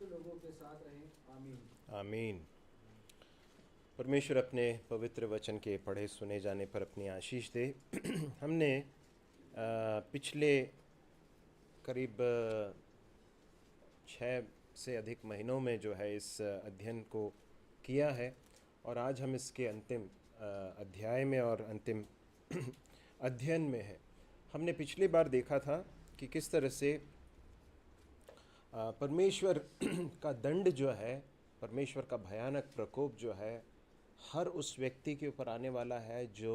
समस्त लोगों के साथ रहें। आमीन। आमीन। परमेश्वर अपने पवित्र वचन के पढ़े सुने जाने पर अपनी आशीष दे। हमने पिछले करीब 6 से अधिक महीनों में जो है इस अध्ययन को किया है, और आज हम इसके अंतिम अध्याय में और अंतिम अध्ययन में है। हमने पिछली बार देखा था कि किस तरह से परमेश्वर का दंड जो है, परमेश्वर का भयानक प्रकोप जो है, हर उस व्यक्ति के ऊपर आने वाला है जो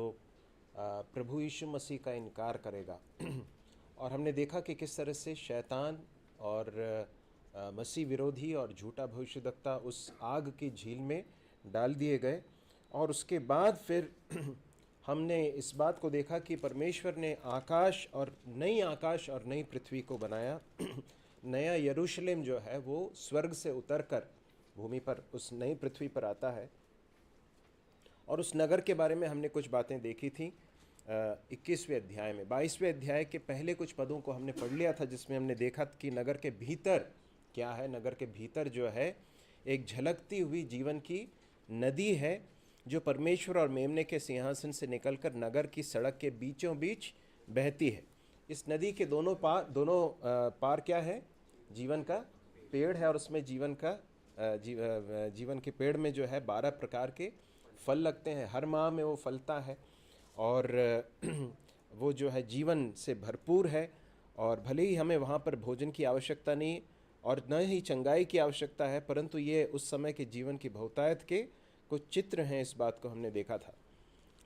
प्रभु यीशु मसीह का इनकार करेगा। और हमने देखा कि किस तरह से शैतान और मसीह विरोधी और झूठा भविष्यद्वक्ता उस आग की झील में डाल दिए गए। और उसके बाद फिर हमने इस बात को देखा कि परमेश्वर ने आकाश और नई पृथ्वी को बनाया। नया यरूशलेम जो है वो स्वर्ग से उतरकर भूमि पर उस नई पृथ्वी पर आता है। और उस नगर के बारे में हमने कुछ बातें देखी थी 21वें अध्याय में। 22वें अध्याय के पहले कुछ पदों को हमने पढ़ लिया था, जिसमें हमने देखा कि नगर के भीतर क्या है। नगर के भीतर जो है एक झलकती हुई जीवन की नदी है, जो परमेश्वर और मेमने के सिंहासन से निकलकर नगर की सड़क के बीचों बीच बहती है। इस नदी के दोनों पार क्या है? जीवन का पेड़ है, और उसमें जीवन के पेड़ में जो है 12 प्रकार के फल लगते हैं। हर माह में वो फलता है, और वो जो है जीवन से भरपूर है। और भले ही हमें वहाँ पर भोजन की आवश्यकता नहीं और न ही चंगाई की आवश्यकता है, परंतु ये उस समय के जीवन की बहुतायत के कुछ चित्र हैं। इस बात को हमने देखा था।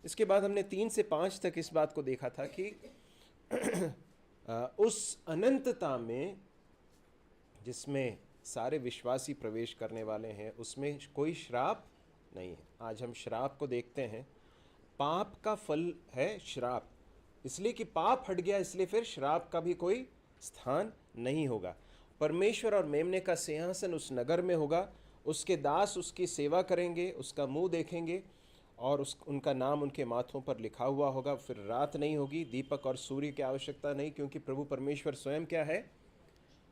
इसके बाद हमने 3 से 5 तक इस बात को देखा था कि उस अनंतता में जिसमें सारे विश्वासी प्रवेश करने वाले हैं, उसमें कोई श्राप नहीं है। आज हम श्राप को देखते हैं। पाप का फल है श्राप, इसलिए कि पाप हट गया, इसलिए फिर श्राप का भी कोई स्थान नहीं होगा। परमेश्वर और मेमने का सिंहासन उस नगर में होगा। उसके दास उसकी सेवा करेंगे, उसका मुंह देखेंगे, और उनका नाम उनके माथों पर लिखा हुआ होगा। फिर रात नहीं होगी, दीपक और सूर्य की आवश्यकता नहीं, क्योंकि प्रभु परमेश्वर स्वयं क्या है?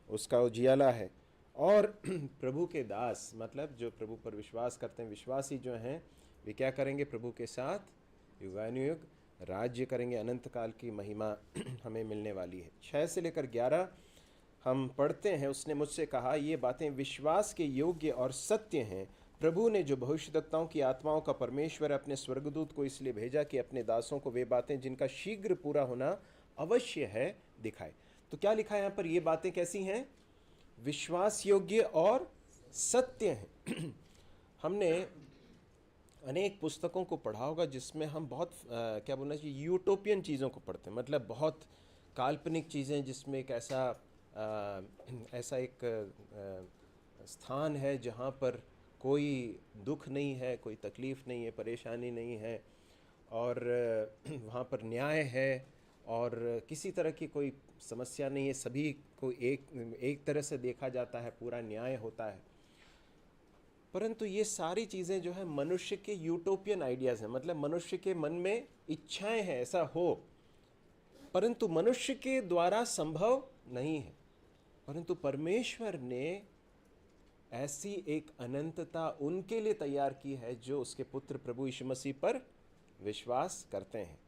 उसका उजियाला है। और प्रभु के दास मतलब जो प्रभु पर विश्वास करते हैं, विश्वासी जो हैं, वे क्या करेंगे? प्रभु के साथ युगानुयुग राज्य करेंगे। अनंत काल की महिमा हमें मिलने वाली है। 6 से लेकर 11 हम पढ़ते हैं। उसने मुझसे कहा, ये बातें विश्वास के योग्य और सत्य हैं। प्रभु ने जो भविष्यद्वक्ताओं की आत्माओं का परमेश्वर अपने स्वर्गदूत को इसलिए भेजा कि अपने दासों को वे बातें जिनका शीघ्र पूरा होना अवश्य है दिखाए। तो क्या लिखा है यहाँ पर? ये बातें कैसी हैं? विश्वास योग्य और सत्य हैं। हमने अनेक पुस्तकों को पढ़ा होगा जिसमें हम बहुत क्या बोलना चाहिए, यूटोपियन चीज़ों को पढ़ते हैं। मतलब बहुत काल्पनिक चीज़ें, जिसमें एक ऐसा एक स्थान है जहाँ पर कोई दुख नहीं है, कोई तकलीफ़ नहीं है, परेशानी नहीं है, और वहाँ पर न्याय है, और किसी तरह की कोई समस्या नहीं है। सभी को एक तरह से देखा जाता है, पूरा न्याय होता है। परंतु ये सारी चीज़ें जो है मनुष्य के यूटोपियन आइडियाज़ हैं। मतलब मनुष्य के मन में इच्छाएं हैं ऐसा हो, परंतु मनुष्य के द्वारा संभव नहीं है। परंतु परमेश्वर ने ऐसी एक अनंतता उनके लिए तैयार की है जो उसके पुत्र प्रभु यीशु मसीह पर विश्वास करते हैं।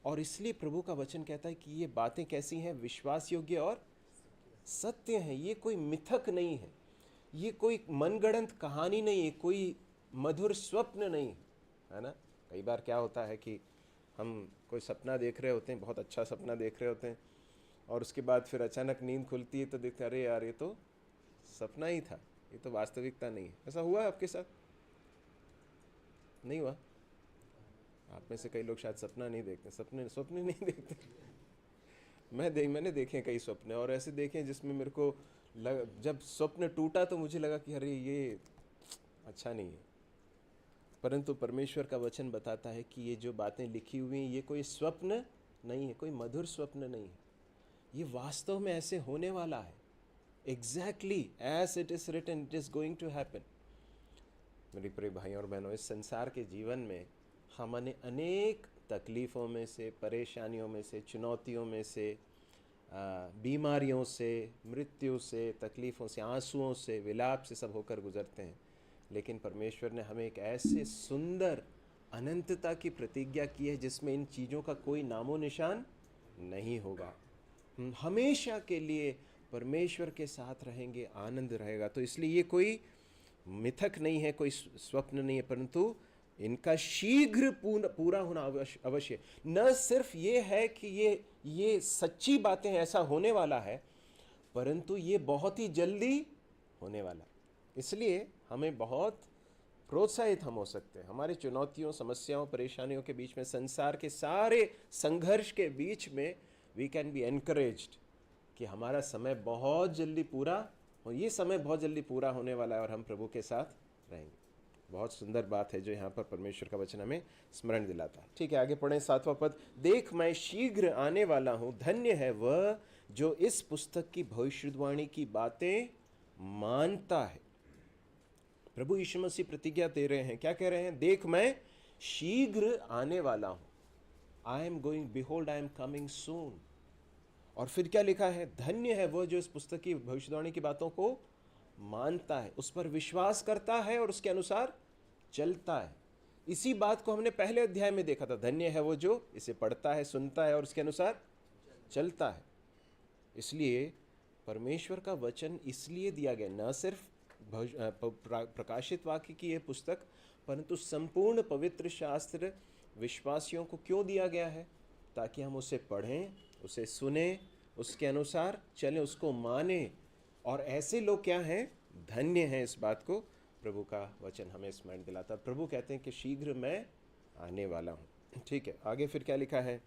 और इसलिए प्रभु का वचन कहता है कि ये बातें कैसी हैं? विश्वास योग्य और सत्य हैं। ये कोई मिथक नहीं है, ये कोई मनगढ़ंत कहानी नहीं है, कोई मधुर स्वप्न नहीं है ना। कई बार क्या होता है कि हम कोई सपना देख रहे होते हैं, बहुत अच्छा सपना देख रहे होते हैं, और उसके बाद फिर अचानक नींद खुलती है तो देखते अरे यार, ये तो सपना ही था, ये तो वास्तविकता नहीं है। ऐसा हुआ आपके साथ? नहीं हुआ? आप में से कई लोग शायद सपना नहीं देखते, स्वप्न नहीं देखते। मैंने देखे कई सपने, और ऐसे देखे जिसमें मेरे को जब स्वप्न टूटा तो मुझे लगा कि अरे ये अच्छा नहीं है। परंतु परमेश्वर का वचन बताता है कि ये जो बातें लिखी हुई हैं, ये कोई स्वप्न नहीं है, कोई मधुर स्वप्न नहीं है। ये वास्तव में ऐसे होने वाला है। Exactly as it is written, it is going to happen. मेरे प्रिय भाइयों और बहनों, इस संसार के जीवन में हमने अनेक तकलीफ़ों में से, परेशानियों में से, चुनौतियों में से, बीमारियों से, मृत्यु से, तकलीफ़ों से, आंसुओं से, विलाप से सब होकर गुजरते हैं। लेकिन परमेश्वर ने हमें एक ऐसे सुंदर अनंतता की प्रतिज्ञा की है जिसमें इन चीज़ों का कोई नामो निशान नहीं होगा। हमेशा के लिए परमेश्वर के साथ रहेंगे, आनंद रहेगा। तो इसलिए ये कोई मिथक नहीं है, कोई स्वप्न नहीं है, परंतु इनका शीघ्र पूरा होना अवश्य। न सिर्फ ये है कि ये सच्ची बातें ऐसा होने वाला है, परंतु ये बहुत ही जल्दी होने वाला। इसलिए हमें बहुत प्रोत्साहित हम हो सकते हैं हमारी चुनौतियों, समस्याओं, परेशानियों के बीच में, संसार के सारे संघर्ष के बीच में वी कैन बी एनकरेज्ड कि हमारा समय बहुत जल्दी पूरा हो, ये समय बहुत जल्दी पूरा होने वाला है और हम प्रभु के साथ रहेंगे। बहुत सुंदर बात है जो यहाँ पर परमेश्वर का वचन हमें स्मरण दिलाता है। ठीक है, आगे पढ़ें 7वां पद। देख मैं शीघ्र आने वाला हूँ, धन्य है वह जो इस पुस्तक की भविष्यवाणी की बातें मानता है। प्रभु यीशु मसीह प्रतिज्ञा दे रहे हैं, क्या कह रहे हैं? देख मैं शीघ्र आने वाला हूँ, I am going, behold I am coming soon. और फिर क्या लिखा है? धन्य है वह जो इस पुस्तक की भविष्यवाणी की बातों को मानता है, उस पर विश्वास करता है और उसके अनुसार चलता है। इसी बात को हमने पहले अध्याय में देखा था। धन्य है वो जो इसे पढ़ता है, सुनता है और उसके अनुसार चलता है। इसलिए परमेश्वर का वचन इसलिए दिया गया, न सिर्फ प्रकाशित वाक्य की यह पुस्तक, परंतु संपूर्ण पवित्र शास्त्र विश्वासियों को क्यों दिया गया है? ताकि हम उसे पढ़ें, उसे सुने, उसके अनुसार चलें, उसको माने। और ऐसे लोग क्या हैं? धन्य हैं। इस बात को प्रभु का वचन हमें स्मरण दिलाता। प्रभु कहते हैं कि शीघ्र मैं आने वाला हूँ। ठीक है, आगे फिर क्या लिखा है?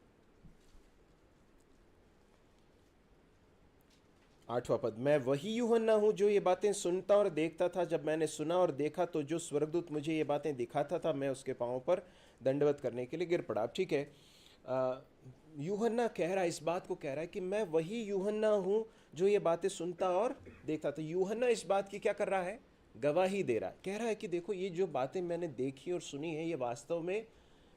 8वां पद। मैं वही यूहन्ना हूँ जो ये बातें सुनता और देखता था। जब मैंने सुना और देखा तो जो स्वर्गदूत मुझे ये बातें दिखाता था, मैं उसके पांवों पर दंडवत करने के लिए गिर पड़ा। ठीक है, यूहन्ना कह रहा है, इस बात को कह रहा है कि मैं वही यूहन्ना हूँ जो ये बातें सुनता और देखता था। यूहन्ना इस बात की क्या कर रहा है? गवाही दे रहा है। कह रहा है कि देखो, ये जो बातें मैंने देखी और सुनी है, ये वास्तव में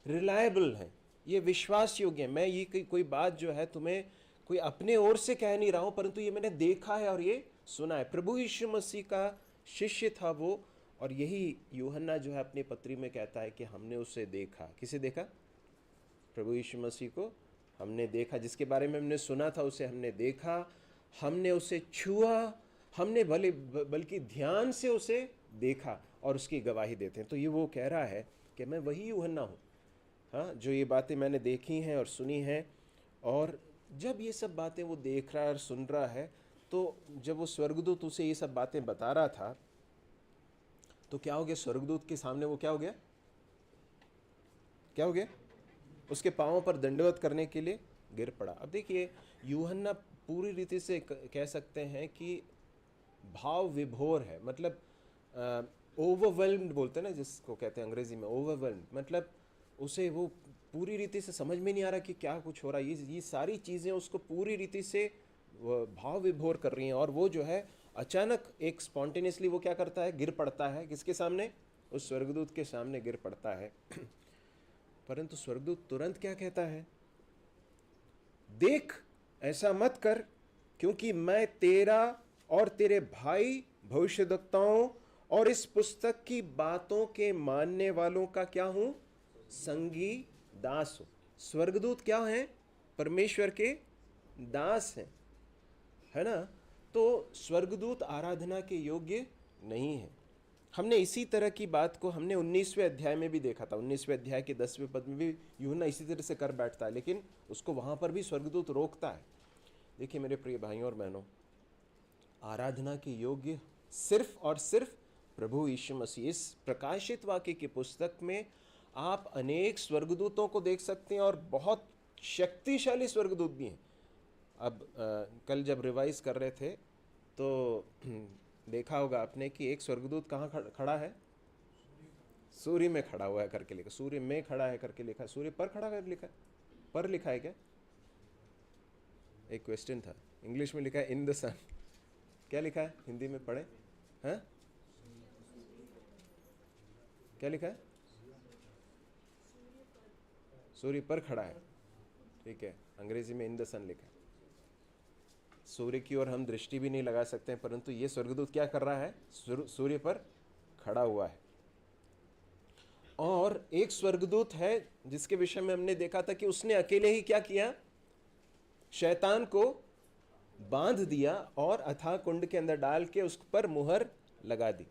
रिलायबल है, ये विश्वास योग्य है। मैं ये कोई बात जो है तुम्हें कोई अपने ओर से कह नहीं रहा हूं, परंतु ये मैंने देखा है और ये सुना है। प्रभु यीशु मसीह का शिष्य था वो, और यही यूहन्ना जो है अपनी पत्री में कहता है कि हमने उसे देखा। किसे देखा? प्रभु यीशु मसीह को हमने देखा। जिसके बारे में हमने सुना था उसे हमने देखा, हमने उसे छुआ, हमने बल्कि ध्यान से उसे देखा और उसकी गवाही देते हैं। तो ये वो कह रहा है कि मैं वही यूहन्ना हूँ, हाँ, जो ये बातें मैंने देखी हैं और सुनी हैं। और जब ये सब बातें वो देख रहा है और सुन रहा है, तो जब वो स्वर्गदूत उसे ये सब बातें बता रहा था, तो क्या हो गया? स्वर्गदूत के सामने वो क्या हो गया? क्या हो गया? उसके पांवों पर दंडवत करने के लिए गिर पड़ा। अब देखिए, यूहन्ना पूरी रीति से कह सकते हैं कि भाव विभोर है। मतलब ओवरवेल्म्ड बोलते हैं ना, जिसको कहते हैं अंग्रेजी में ओवरवेल्म्ड, मतलब उसे वो पूरी रीति से समझ में नहीं आ रहा कि क्या कुछ हो रहा है। ये सारी चीज़ें उसको पूरी रीति से भाव विभोर कर रही हैं। और वो जो है अचानक एक स्पॉन्टेनियसली वो क्या करता है? गिर पड़ता है। किसके सामने? उस स्वर्गदूत के सामने गिर पड़ता है। परंतु स्वर्गदूत तुरंत क्या कहता है? देख, ऐसा मत कर, क्योंकि मैं तेरा और तेरे भाई भविष्यद्वक्ताओं और इस पुस्तक की बातों के मानने वालों का क्या हूं? संगी दास हूं। स्वर्गदूत क्या हैं? परमेश्वर के दास हैं, है ना? तो स्वर्गदूत आराधना के योग्य नहीं है। हमने इसी तरह की बात को हमने 19वें अध्याय में भी देखा था। 19वें अध्याय के 10वें पद में भी यूहन्ना इसी तरह से कर बैठता है, लेकिन उसको वहां पर भी स्वर्गदूत रोकता है। देखिए मेरे प्रिय भाइयों और बहनों, आराधना के योग्य सिर्फ और सिर्फ प्रभु यीशु मसीह। इस प्रकाशित वाक्य की पुस्तक में आप अनेक स्वर्गदूतों को देख सकते हैं और बहुत शक्तिशाली स्वर्गदूत भी हैं। अब कल जब रिवाइज कर रहे थे तो देखा होगा आपने कि एक स्वर्गदूत कहाँ खड़ा है? सूर्य में खड़ा हुआ है करके लिखा, सूर्य में खड़ा है करके लिखा, सूर्य पर खड़ा है लिखा, पर लिखा है क्या? एक क्वेश्चन था। इंग्लिश में लिखा है इन द सन, क्या लिखा है हिंदी में? पढ़े हैं? क्या लिखा है? सूर्य पर खड़ा है। ठीक है, अंग्रेजी में इन द सन लिखा है। सूर्य की ओर हम दृष्टि भी नहीं लगा सकते हैं, परंतु ये स्वर्गदूत क्या कर रहा है? सूर्य पर खड़ा हुआ है। और एक स्वर्गदूत है जिसके विषय में हमने देखा था कि उसने अकेले ही क्या किया? शैतान को बांध दिया और अथाह कुंड के अंदर डाल के उस पर मुहर लगा दी।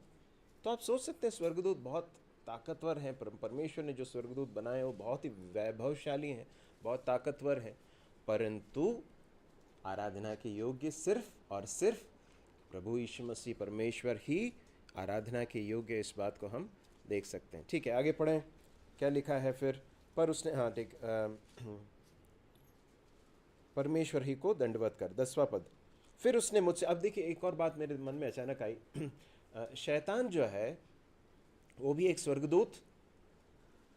तो आप सोच सकते हैं स्वर्गदूत बहुत ताकतवर हैं। परमेश्वर ने जो स्वर्गदूत बनाए वो बहुत ही वैभवशाली हैं, बहुत ताकतवर हैं, परंतु आराधना के योग्य सिर्फ और सिर्फ प्रभु यीशु मसीह परमेश्वर ही आराधना के योग्य। इस बात को हम देख सकते हैं। ठीक है, आगे पढ़ें, क्या लिखा है फिर? पर उसने, हाँ ठीक, परमेश्वर ही को दंडवत कर। 10वां पद, फिर उसने मुझसे, अब देखिए एक और बात मेरे मन में अचानक आई। शैतान जो है वो भी एक स्वर्गदूत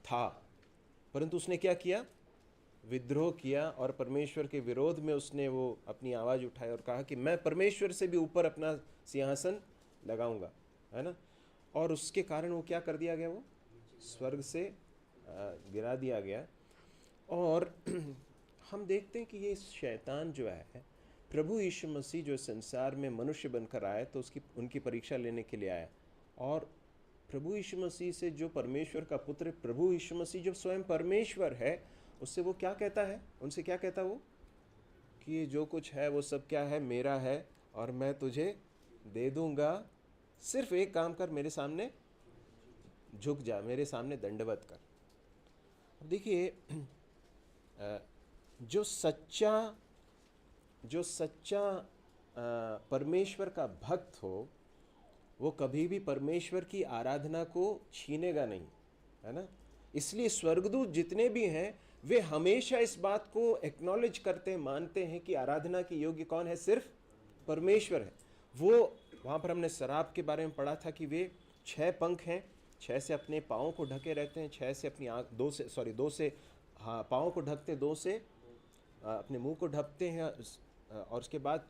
था, परंतु उसने क्या किया? विद्रोह किया और परमेश्वर के विरोध में उसने वो अपनी आवाज़ उठाई और कहा कि मैं परमेश्वर से भी ऊपर अपना सिंहासन लगाऊंगा, है ना। और उसके कारण वो क्या कर दिया गया? वो स्वर्ग से गिरा दिया गया। और हम देखते हैं कि ये शैतान जो है, प्रभु यीशु मसीह जो संसार में मनुष्य बनकर आया तो उनकी परीक्षा लेने के लिए आया। और प्रभु यीशु मसीह से जो परमेश्वर का पुत्र, प्रभु यीशु मसीह जो स्वयं परमेश्वर है, उससे वो क्या कहता है? उनसे क्या कहता वो? कि ये जो कुछ है वो सब क्या है? मेरा है और मैं तुझे दे दूंगा, सिर्फ एक काम कर, मेरे सामने झुक जा, मेरे सामने दंडवत कर। अब देखिए, जो सच्चा परमेश्वर का भक्त हो वो कभी भी परमेश्वर की आराधना को छीनेगा नहीं, है ना। इसलिए स्वर्गदूत जितने भी हैं वे हमेशा इस बात को एक्नॉलेज करते हैं, मानते हैं कि आराधना के योग्य कौन है? सिर्फ परमेश्वर है। वो वहाँ पर हमने शराब के बारे में पढ़ा था कि वे 6 पंख हैं, 6 से अपने पाँव को ढके रहते हैं, 6 से अपनी आँख, 2 से हाँ पाँव को ढकते, 2 से अपने मुंह को ढकते हैं, और उसके बाद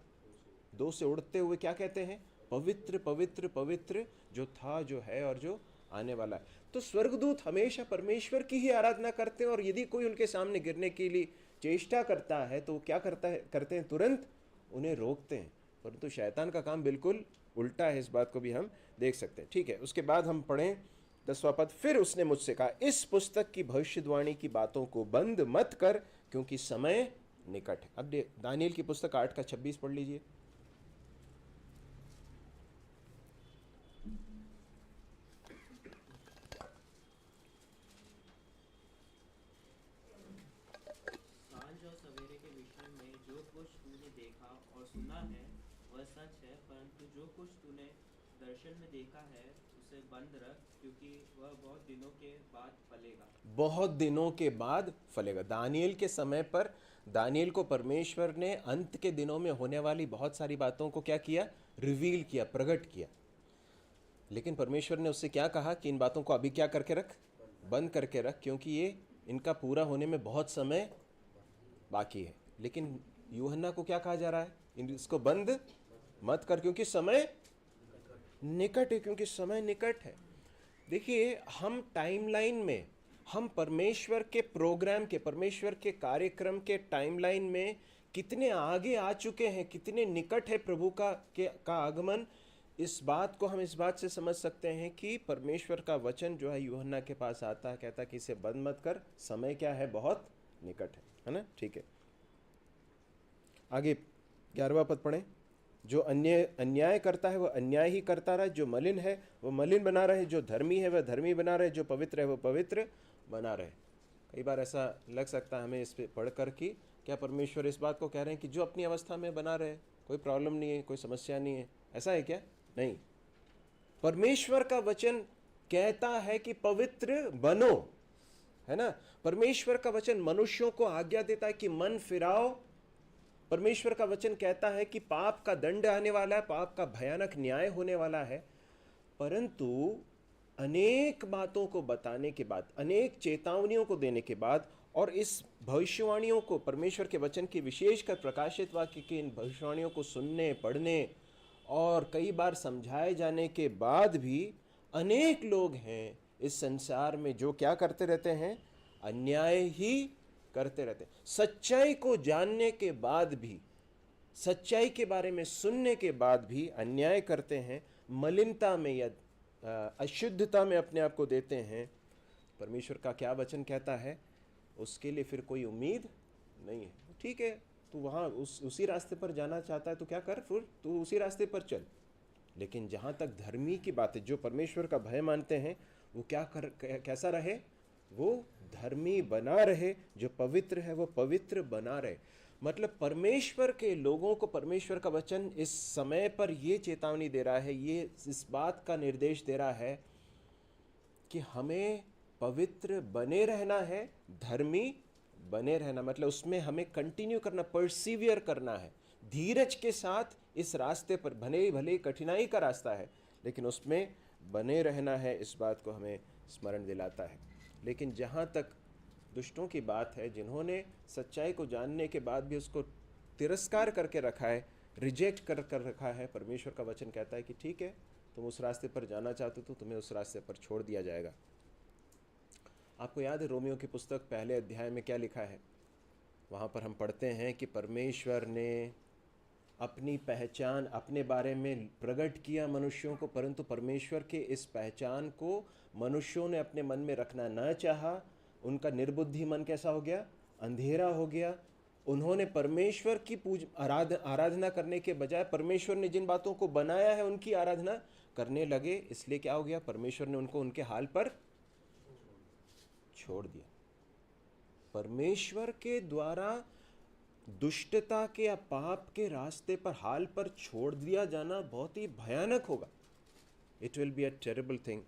2 से उड़ते हुए क्या कहते हैं? पवित्र पवित्र पवित्र जो था, जो है और जो आने वाला है। तो स्वर्गदूत हमेशा परमेश्वर की ही आराधना करते हैं, और यदि कोई उनके सामने गिरने के लिए चेष्टा करता है तो क्या करते हैं? तुरंत उन्हें रोकते हैं। परंतु शैतान का काम बिल्कुल उल्टा है, इस बात को भी हम देख सकते हैं। ठीक है, उसके बाद हम पढ़ें 10वां पद, फिर उसने मुझसे कहा, इस पुस्तक की भविष्यवाणी की बातों को बंद मत कर, क्योंकि समय निकट है। अब दानियेल की पुस्तक 8 का 26 पढ़ लीजिए। सांझ और सवेरे के विषय में जो कुछ तूने देखा और सुना है वह सच है, परंतु जो कुछ तूने दर्शन में देखा है उसे बंद रख, क्योंकि वह बहुत दिनों के बाद फलेगा। बहुत दिनों के बाद फलेगा। दानियेल के समय पर दानियेल को परमेश्वर ने अंत के दिनों में होने वाली बहुत सारी बातों को क्या किया? रिवील किया, प्रकट किया। लेकिन परमेश्वर ने उससे क्या कहा कि इन बातों को अभी क्या करके रख? बंद करके रख, क्योंकि ये इनका पूरा होने में बहुत समय बाकी है। लेकिन यूहन्ना को क्या कहा जा रहा है? इसको बंद मत कर, क्योंकि समय निकट है, क्योंकि समय निकट है। देखिए, हम टाइमलाइन में, हम परमेश्वर के प्रोग्राम के, परमेश्वर के कार्यक्रम के टाइमलाइन में कितने आगे आ चुके हैं, कितने निकट है प्रभु का आगमन। इस बात को हम इस बात से समझ सकते हैं कि परमेश्वर का वचन जो है यूहन्ना के पास आता है, कहता है कि इसे बंद मत कर, समय क्या है? बहुत निकट है ना। ठीक है, आगे 11वां पद पढ़ें। जो अन्याय करता है वह अन्याय ही करता रहे, जो मलिन है वह मलिन बना रहे, जो धर्मी है वह धर्मी बना रहे, जो पवित्र है वह पवित्र बना रहे। कई बार ऐसा लग सकता है हमें इस पे पढ़कर कि क्या परमेश्वर इस बात को कह रहे हैं कि जो अपनी अवस्था में बना रहे, कोई प्रॉब्लम नहीं है, कोई समस्या नहीं है? ऐसा है क्या? नहीं। परमेश्वर का वचन कहता है कि पवित्र बनो, है ना। परमेश्वर का वचन मनुष्यों को आज्ञा देता है कि मन फिराओ। परमेश्वर का वचन कहता है कि पाप का दंड आने वाला है, पाप का भयानक न्याय होने वाला है। परंतु अनेक बातों को बताने के बाद, अनेक चेतावनियों को देने के बाद, और इस भविष्यवाणियों को, परमेश्वर के वचन की विशेषकर प्रकाशित वाक्य की इन भविष्यवाणियों को सुनने, पढ़ने और कई बार समझाए जाने के बाद भी अनेक लोग हैं इस संसार में जो क्या करते रहते हैं? अन्याय ही करते रहते हैं। सच्चाई को जानने के बाद भी सच्चाई के बारे में सुनने के बाद भी अन्याय करते हैं, मलिनता में या अशुद्धता में अपने आप को देते हैं, परमेश्वर का क्या वचन कहता है, उसके लिए फिर कोई उम्मीद नहीं है। ठीक है, तू वहाँ उसी रास्ते पर जाना चाहता है तो क्या कर, फिर तू उसी रास्ते पर चल। लेकिन जहाँ तक धर्मी की बात है, जो परमेश्वर का भय मानते हैं, वो कैसा रहे, वो धर्मी बना रहे। जो पवित्र है वो पवित्र बना रहे। मतलब परमेश्वर के लोगों को परमेश्वर का वचन इस समय पर ये चेतावनी दे रहा है, ये इस बात का निर्देश दे रहा है कि हमें पवित्र बने रहना है, धर्मी बने रहना। मतलब उसमें हमें कंटिन्यू करना, परसिवियर करना है, धीरज के साथ इस रास्ते पर, भले कठिनाई का रास्ता है लेकिन उसमें बने रहना है। इस बात को हमें स्मरण दिलाता है। लेकिन जहाँ तक दुष्टों की बात है, जिन्होंने सच्चाई को जानने के बाद भी उसको तिरस्कार करके रखा है, रिजेक्ट कर रखा है, परमेश्वर का वचन कहता है कि ठीक है, तुम उस रास्ते पर जाना चाहते हो तो तुम्हें उस रास्ते पर छोड़ दिया जाएगा। आपको याद है रोमियो की पुस्तक पहले अध्याय में क्या लिखा है? वहाँ पर हम पढ़ते हैं कि परमेश्वर ने अपनी पहचान अपने बारे में प्रकट किया मनुष्यों को, परंतु परमेश्वर के इस पहचान को मनुष्यों ने अपने मन में रखना न चाहा। उनका निर्बुद्धि मन कैसा हो गया? अंधेरा हो गया। उन्होंने परमेश्वर की आराधना करने के बजाय परमेश्वर ने जिन बातों को बनाया है उनकी आराधना करने लगे। इसलिए क्या हो गया? परमेश्वर ने उनको उनके हाल पर छोड़ दिया। परमेश्वर के द्वारा दुष्टता के या पाप के रास्ते पर, हाल पर छोड़ दिया जाना बहुत ही भयानक होगा। It will be a terrible thing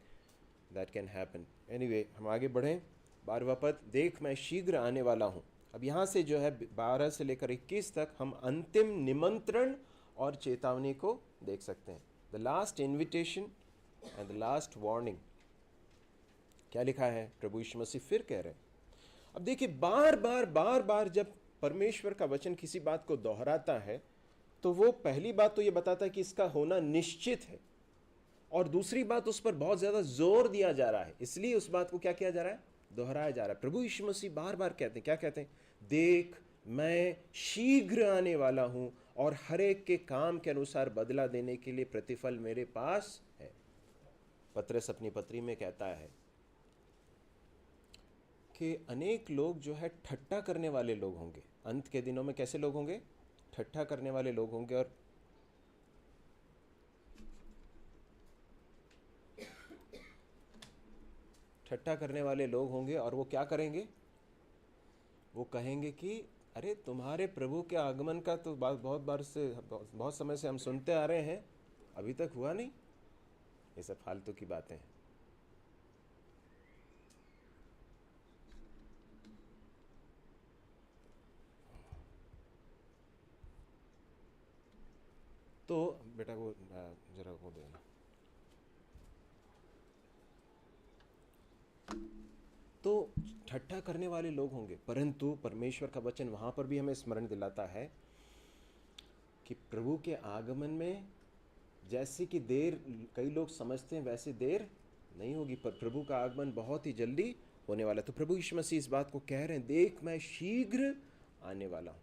that can happen. Anyway, हम आगे बढ़ें। 12वां पद, देख मैं शीघ्र आने वाला हूँ। अब यहाँ से जो है 12 से लेकर 21 तक हम अंतिम निमंत्रण और चेतावनी को देख सकते हैं। The last invitation and the last warning. क्या लिखा है? प्रभु यीशु मसीह फिर कह रहे हैं। अब देखिए, बार बार जब परमेश्वर का वचन किसी बात को दोहराता है तो वो पहली बात तो ये बताता है कि इसका होना निश्चित है, और दूसरी बात उस पर बहुत ज्यादा जोर दिया जा रहा है। इसलिए उस बात को क्या किया जा रहा है? दोहराया जा रहा है। प्रभु यीशु मसीह बार बार कहते हैं, क्या कहते हैं? देख मैं शीघ्र आने वाला हूं और हर एक के काम के अनुसार बदला देने के लिए प्रतिफल मेरे पास है। पतरस अपनी पत्री में कहता है कि अनेक लोग जो है ठट्टा करने वाले लोग होंगे। अंत के दिनों में कैसे लोग होंगे? ठट्टा करने वाले लोग होंगे। और ठट्टा करने वाले लोग होंगे और वो क्या करेंगे? वो कहेंगे कि अरे तुम्हारे प्रभु के आगमन का तो बहुत समय से हम सुनते आ रहे हैं, अभी तक हुआ नहीं। ये सब फालतू की बातें हैं। तो बेटा वो जरा वो देना। तो ठट्ठा करने वाले लोग होंगे, परंतु परमेश्वर का वचन वहां पर भी हमें स्मरण दिलाता है कि प्रभु के आगमन में जैसे कि देर कई लोग समझते हैं वैसे देर नहीं होगी, पर प्रभु का आगमन बहुत ही जल्दी होने वाला है। तो प्रभु यीशु मसीह इस बात को कह रहे हैं, देख मैं शीघ्र आने वाला हूं।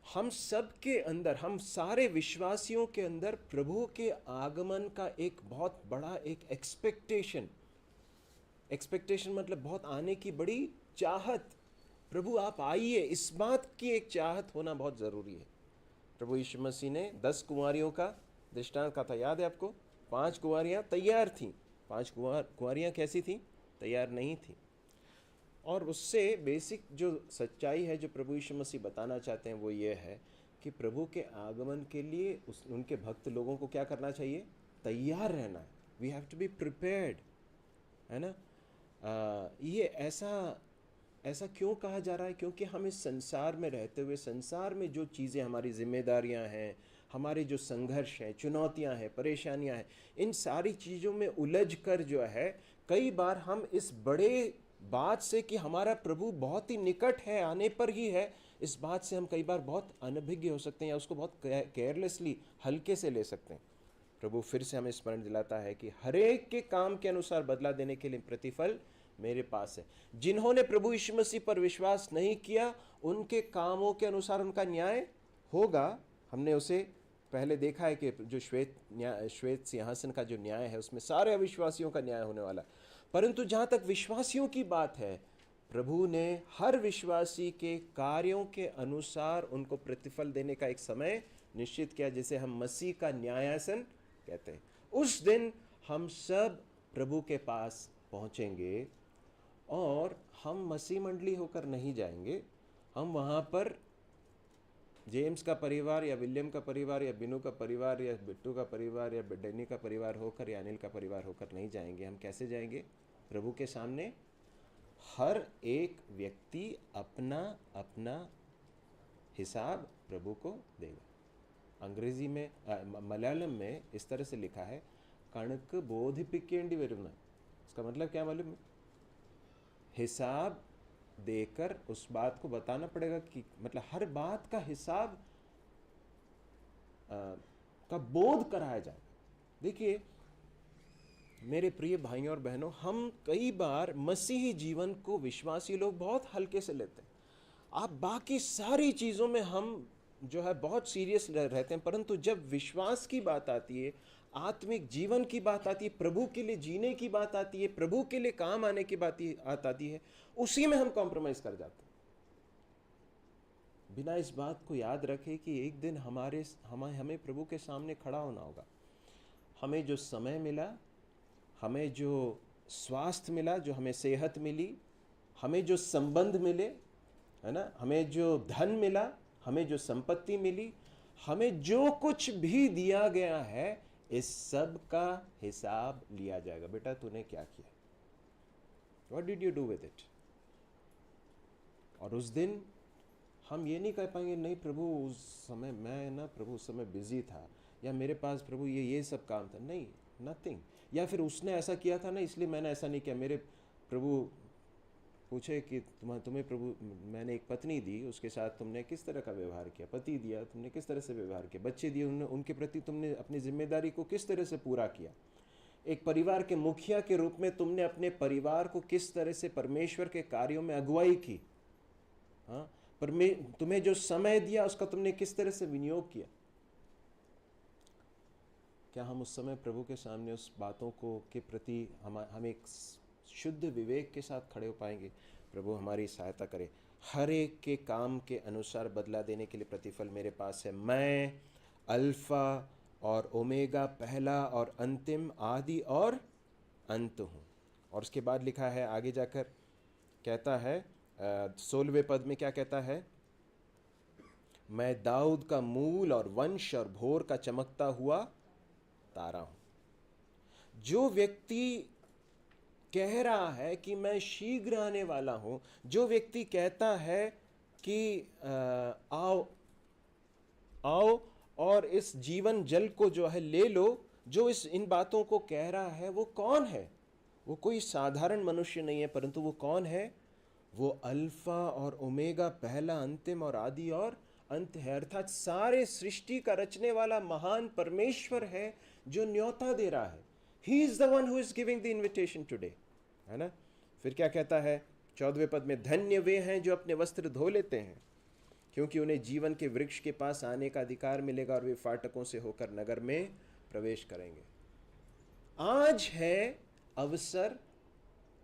हम सब के अंदर, हम सारे विश्वासियों के अंदर प्रभु के आगमन का एक बहुत बड़ा एक एक्सपेक्टेशन मतलब बहुत आने की बड़ी चाहत। प्रभु आप आइए, इस बात की एक चाहत होना बहुत ज़रूरी है। प्रभु यीशु मसीह ने 10 कुंवारियों का दृष्टांत का था, याद है आपको? 5 कुंवारियाँ तैयार थीं, 5 कुंवारियाँ कैसी थीं? तैयार नहीं थीं। और उससे बेसिक जो सच्चाई है जो प्रभु यीशु मसीह बताना चाहते हैं वो ये है कि प्रभु के आगमन के लिए उनके भक्त लोगों को क्या करना चाहिए? तैयार रहना है। We have to be prepared, है ना? ये ऐसा क्यों कहा जा रहा है? क्योंकि हम इस संसार में रहते हुए, संसार में जो चीज़ें हमारी जिम्मेदारियां हैं, हमारे जो संघर्ष हैं, चुनौतियां हैं, परेशानियां हैं, इन सारी चीज़ों में उलझ कर जो है कई बार हम इस बड़े बात से कि हमारा प्रभु बहुत ही निकट है, आने पर ही है, इस बात से हम कई बार बहुत अनभिज्ञ हो सकते हैं या उसको बहुत केयरलेसली, हल्के से ले सकते हैं। प्रभु फिर से हमें स्मरण दिलाता है कि हर एक के काम के अनुसार बदला देने के लिए प्रतिफल मेरे पास है। जिन्होंने प्रभु यीशु मसीह पर विश्वास नहीं किया, उनके कामों के अनुसार उनका न्याय होगा, हमने उसे पहले देखा है कि जो श्वेत सिंहासन का जो न्याय है उसमें सारे अविश्वासियों का न्याय होने वाला है। परंतु जहाँ तक विश्वासियों की बात है, प्रभु ने हर विश्वासी के कार्यों के अनुसार उनको प्रतिफल देने का एक समय निश्चित किया, जिसे हम मसीह का न्यायासन कहते हैं। उस दिन हम सब प्रभु के पास पहुंचेंगे और हम मसीह मंडली होकर नहीं जाएंगे। हम वहाँ पर जेम्स का परिवार या विलियम का परिवार या बिनू का परिवार या बिट्टू का परिवार या डैनी का परिवार होकर या अनिल का परिवार होकर नहीं जाएंगे। हम कैसे जाएंगे? प्रभु के सामने हर एक व्यक्ति अपना अपना हिसाब प्रभु को देगा। अंग्रेजी में मलयालम में इस तरह से लिखा है, कणक बोधिपिक्केंडी वरुना। इसका मतलब क्या मालूम? हिसाब देकर उस बात को बताना पड़ेगा कि मतलब हर बात का हिसाब का बोध कराया जाएगा। देखिए मेरे प्रिय भाइयों और बहनों, हम कई बार मसीही जीवन को विश्वासी लोग बहुत हल्के से लेते हैं। आप बाकी सारी चीज़ों में हम जो है बहुत सीरियस रहते हैं, परंतु जब विश्वास की बात आती है, आत्मिक जीवन की बात आती है, प्रभु के लिए जीने की बात आती है, प्रभु के लिए काम आने की बात आती है, उसी में हम कॉम्प्रोमाइज कर जाते हैं। बिना इस बात को याद रखे कि एक दिन हमें प्रभु के सामने खड़ा होना होगा। हमें जो समय मिला, हमें जो स्वास्थ्य मिला, जो हमें सेहत मिली, हमें जो संबंध मिले, है ना, हमें जो धन मिला, हमें जो संपत्ति मिली, हमें जो कुछ भी दिया गया है, इस सब का हिसाब लिया जाएगा। बेटा तूने क्या किया? What did you do with it? और उस दिन हम ये नहीं कह पाएंगे नहीं प्रभु उस समय मैं ना प्रभु उस समय बिजी था, या मेरे पास प्रभु ये सब काम था। नहीं, नथिंग। या फिर उसने ऐसा किया था ना इसलिए मैंने ऐसा नहीं किया। मेरे प्रभु पूछे कि तुम्हें प्रभु मैंने एक पत्नी दी, उसके साथ तुमने किस तरह का व्यवहार किया? पति दिया, तुमने किस तरह से व्यवहार किया? बच्चे दिए, उनके प्रति तुमने अपनी जिम्मेदारी को किस तरह से पूरा किया? एक परिवार के मुखिया के रूप में तुमने अपने परिवार को किस तरह से परमेश्वर के कार्यों में अगुवाई की? हाँ, तुम्हें जो समय दिया उसका तुमने किस तरह से विनियोग किया? क्या हम उस समय प्रभु के सामने उस बातों को के प्रति हम एक शुद्ध विवेक के साथ खड़े हो पाएंगे? प्रभु हमारी सहायता करे। हर एक के काम के अनुसार बदला देने के लिए प्रतिफल मेरे पास है। मैं अल्फा और ओमेगा, पहला और अंतिम, आदि और अंत हूँ। और उसके बाद लिखा है आगे जाकर, कहता है 16वें पद में क्या कहता है? मैं दाऊद का मूल और वंश और भोर का चमकता हुआ तारा हूं। जो व्यक्ति कह रहा है कि मैं शीघ्र आने वाला हूं, जो व्यक्ति कहता है कि आओ और इस जीवन जल को जो है ले लो, जो इन बातों को कह रहा है वो कौन है? वो कोई साधारण मनुष्य नहीं है, परंतु वो कौन है? वो अल्फा और ओमेगा, पहला, अंतिम और आदि और अंत है। अर्थात सारे सृष्टि का रचने वाला महान परमेश्वर है जो न्योता दे रहा है। He is the one who is giving the invitation today, है ना। फिर क्या कहता है 14वें पद में? धन्य वे हैं जो अपने वस्त्र धो लेते हैं, क्योंकि उन्हें जीवन के वृक्ष के पास आने का अधिकार मिलेगा और वे फाटकों से होकर नगर में प्रवेश करेंगे। आज है अवसर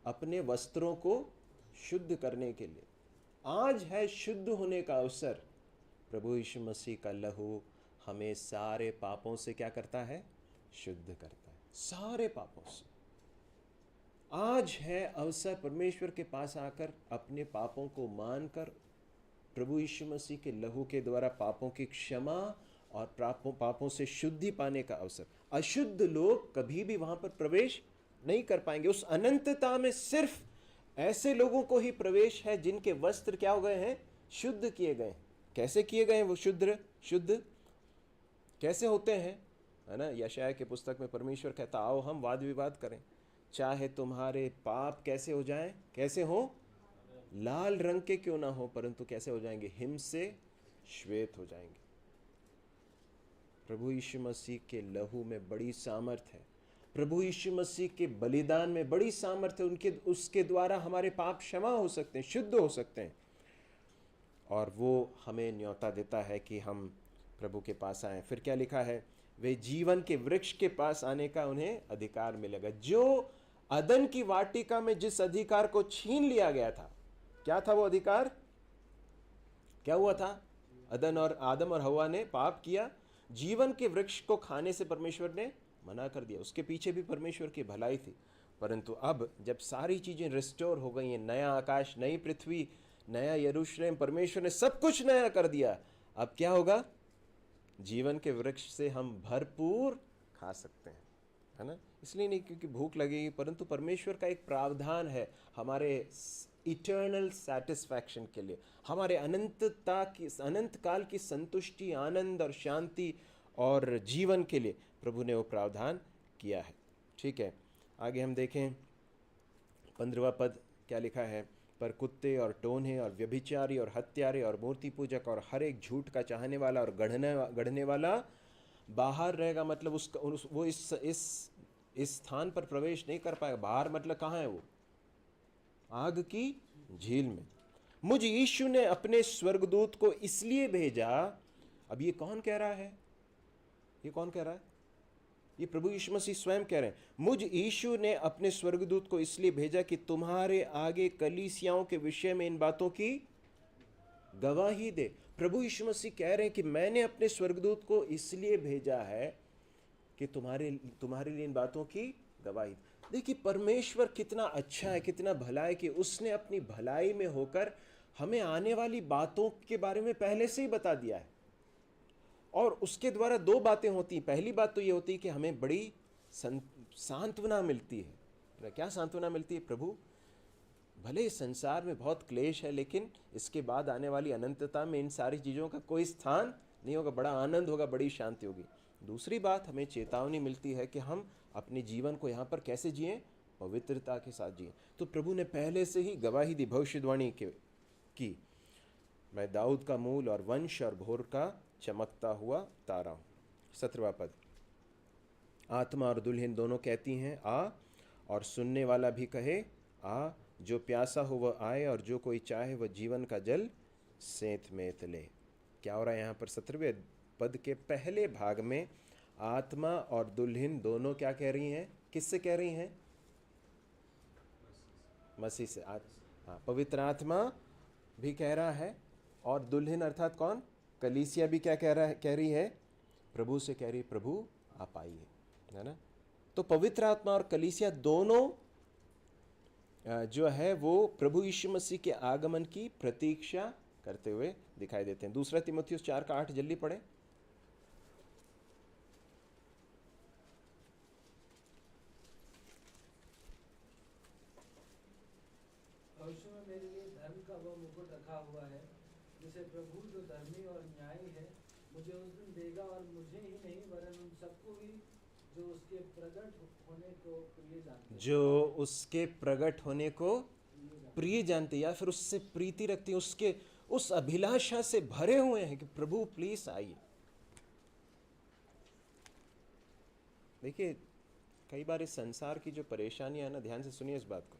अपने वस्त्रों को शुद्ध करने के लिए। आज है शुद्ध होने का अवसर। प्रभु यीशु मसीह का लहू हमें सारे पापों से क्या करता है? शुद्ध करता है, सारे पापों से। आज है अवसर परमेश्वर के पास आकर अपने पापों को मानकर प्रभु यीशु मसीह के लहू के द्वारा पापों की क्षमा और पापों से शुद्धि पाने का अवसर। अशुद्ध लोग कभी भी वहां पर प्रवेश नहीं कर पाएंगे। उस अनंतता में सिर्फ ऐसे लोगों को ही प्रवेश है जिनके वस्त्र क्या हो गए हैं? शुद्ध किए गए। कैसे किए गए? वो शुद्ध कैसे होते हैं, है ना। यशायाह के पुस्तक में परमेश्वर कहता, आओ हम वाद विवाद करें, चाहे तुम्हारे पाप कैसे हो जाएं, कैसे हो? लाल रंग के क्यों ना हो, परंतु कैसे हो जाएंगे? हिम से श्वेत हो जाएंगे। प्रभु यीशु मसीह के लहू में बड़ी सामर्थ है। प्रभु यीशु मसीह के बलिदान में बड़ी सामर्थ्य है। उसके द्वारा हमारे पाप क्षमा हो सकते हैं, शुद्ध हो सकते हैं। और वो हमें न्योता देता है कि हम प्रभु के पास आए। फिर क्या लिखा है, वे जीवन के वृक्ष के पास आने का उन्हें अधिकार मिलेगा। जो अदन की वाटिका में जिस अधिकार को छीन लिया गया था, क्या था वो अधिकार? क्या हुआ था? आदम और हवा ने पाप किया, जीवन के वृक्ष को खाने से परमेश्वर ने मना कर दिया। उसके पीछे भी परमेश्वर की भलाई थी। परंतु अब जब सारी चीजें रिस्टोर हो गई हैं, नया आकाश, नई पृथ्वी, नया यरूशलेम, परमेश्वर ने सब कुछ नया कर दिया, अब क्या होगा? जीवन के वृक्ष से हम भरपूर खा सकते हैं, है ना? इसलिए नहीं क्योंकि भूख लगेगी, परंतु परमेश्वर का एक प्रावधान है हमारे इटर्नल सेटिस्फैक्शन के लिए, हमारे अनंत काल की संतुष्टि, आनंद और शांति और जीवन के लिए प्रभु ने वो प्रावधान किया है। ठीक है, आगे हम देखें 15वां पद क्या लिखा है, पर कुत्ते और टोन्हे और व्यभिचारी और हत्यारे और मूर्ति पूजक और हर एक झूठ का चाहने वाला और गढ़ने वाला बाहर रहेगा। मतलब वो इस स्थान पर प्रवेश नहीं कर पाएगा। बाहर मतलब कहाँ है वो? आग की झील में। मुझ यीशु ने अपने स्वर्गदूत को इसलिए भेजा। अब ये कौन कह रहा है? ये कौन कह रहा है? ये प्रभु यीशु मसीह स्वयं कह रहे हैं। मुझ यीशु ने अपने स्वर्गदूत को इसलिए भेजा कि तुम्हारे आगे कलीसियाओं के विषय में इन बातों की गवाही दे। प्रभु यीशु मसीह कह रहे हैं कि मैंने अपने स्वर्गदूत को इसलिए भेजा है कि तुम्हारे लिए इन बातों की गवाही। देखिए परमेश्वर कितना अच्छा है, कितना भला है कि उसने अपनी भलाई में होकर हमें आने वाली बातों के बारे में पहले से ही बता दिया है। और उसके द्वारा दो बातें होती हैं। पहली बात तो ये होती है कि हमें बड़ी सांत्वना मिलती है। क्या सांत्वना मिलती है? प्रभु भले इस संसार में बहुत क्लेश है, लेकिन इसके बाद आने वाली अनंतता में इन सारी चीज़ों का कोई स्थान नहीं होगा, बड़ा आनंद होगा, बड़ी शांति होगी। दूसरी बात, हमें चेतावनी मिलती है कि हम अपने जीवन को यहाँ पर कैसे जिएं? पवित्रता के साथ जिएं। तो प्रभु ने पहले से ही गवाही दी, भविष्यवाणी की, मैं दाऊद का मूल और वंश और भोर का चमकता हुआ तारा हूँ। 17वां पद, आत्मा और दुल्हन दोनों कहती हैं आ, और सुनने वाला भी कहे आ। जो प्यासा हो वह आए, और जो कोई चाहे वह जीवन का जल सेंत में ले। क्या हो रहा है यहाँ पर? 17वें पद के पहले भाग में आत्मा और दुल्हन दोनों क्या कह रही हैं? किससे कह रही हैं? मसीह से। हाँ, पवित्र आत्मा भी कह रहा है, और दुल्हन अर्थात कौन? कलीसिया भी क्या कह रही है? प्रभु से कह रही है, प्रभु आप आइए, है ना? तो पवित्र आत्मा और कलीसिया दोनों जो है वो प्रभु यीशु मसीह के आगमन की प्रतीक्षा करते हुए दिखाई देते हैं। 2 तीमुथियुस 4:8 जल्दी पढ़े। भविष्य में मेरे लिए धर्म का वह मुकुट रखा हुआ है, जिसे प्रभु जो धर्मी और न्यायी है मुझे उस दिन देगा, और मुझे ही नहीं वरन उन सबको भी जो उसके प्रकट होने को प्रिय जानते हैं। जो उसके प्रकट होने को प्रिय जानते, या फिर उससे प्रीति रखते हैं, उसके उस अभिलाषा से भरे हुए हैं कि प्रभु प्लीज आइए। देखिए कई बार इस संसार की जो परेशानियां है ना, ध्यान से सुनिए इस बात को,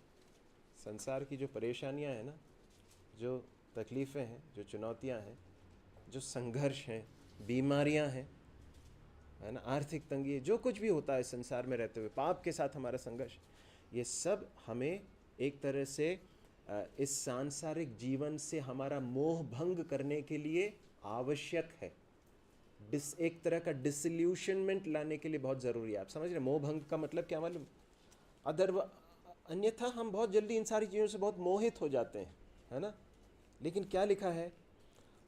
संसार की जो परेशानियां हैं ना, जो तकलीफ़ें हैं, जो चुनौतियां हैं, जो संघर्ष हैं, बीमारियां हैं, है ना, आर्थिक तंगी, जो कुछ भी होता है संसार में रहते हुए, पाप के साथ हमारा संघर्ष, ये सब हमें एक तरह से इस सांसारिक जीवन से हमारा मोह भंग करने के लिए आवश्यक है। एक तरह का डिसल्यूशनमेंट लाने के लिए बहुत ज़रूरी है। आप समझ रहे हैं मोह भंग का मतलब क्या? मालूम? अन्यथा हम बहुत जल्दी इन सारी चीज़ों से बहुत मोहित हो जाते हैं, है ना? लेकिन क्या लिखा है?